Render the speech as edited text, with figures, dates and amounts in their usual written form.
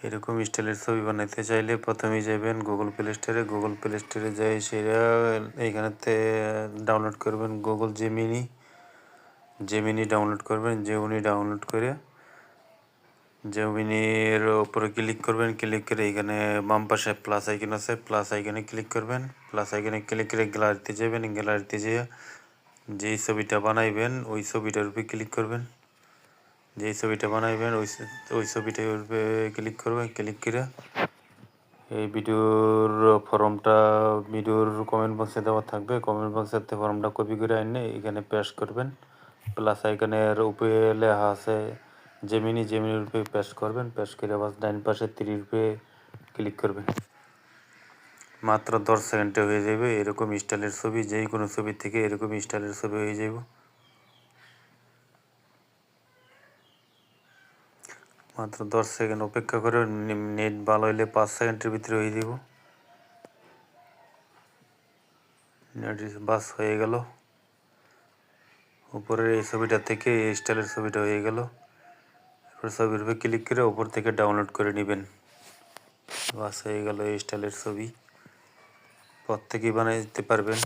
এরকম স্টাইলের ছবি বানাইতে চাইলে প্রথমেই যাবেন গুগল প্লে স্টোরে। গুগল প্লে স্টোরে যাই সেটা এইখানেতে ডাউনলোড করবেন গুগল জেমিনি ডাউনলোড করবেন। জেমিনি ডাউনলোড করে জেমিনির উপরে ক্লিক করবেন। ক্লিক করে এখানে বাম পাশে প্লাস আইকন আছে, প্লাস আইকনে ক্লিক করবেন। প্লাস আইকনে ক্লিক করে গ্যালারিতে যাবেন। গ্যালারিতে যেয়ে যেই ছবিটা বানাইবেন ওই ছবিটার উপরে ক্লিক করবেন। যেই ছবিটা বানাইবেন ওই ছবিটার উপরে ক্লিক করবেন। ক্লিক করে এই ভিডিওর ফর্মটা ভিডিওর কমেন্ট বক্সে দেওয়া থাকবে। কমেন্ট বক্সেতে ফর্মটা কপি করে এনে এখানে পেস্ট করবেন। প্লাস আইকনের উপরে লেখা আছে জেমিনির উপরে পেস্ট করবেন। পেস্ট করে আবার ডাইন পাশে 3 রূপে ক্লিক করবেন। মাত্র 10 সেকেন্ডে হয়ে যাবে এরকম স্টাইলের ছবি। যেই কোনো ছবি থেকে এরকম স্টাইলের ছবি হয়ে যাব। মাত্র 10 সেকেন্ড অপেক্ষা করে নেট ভালো হইলে 5 সেকেন্ডের ভিতরে হয়ে যাব। নেট বাস হয়ে গেল। উপরের এই ছবিটা থেকে এই স্টাইলের ছবিটা হয়ে গেল। এরপর ছবির উপরে ক্লিক করে উপর থেকে ডাউনলোড করে নেবেন। বাস হয়ে গেল এই স্টাইলের ছবি। প্রত্যেকেই বানিয়ে দিতে পারবেন।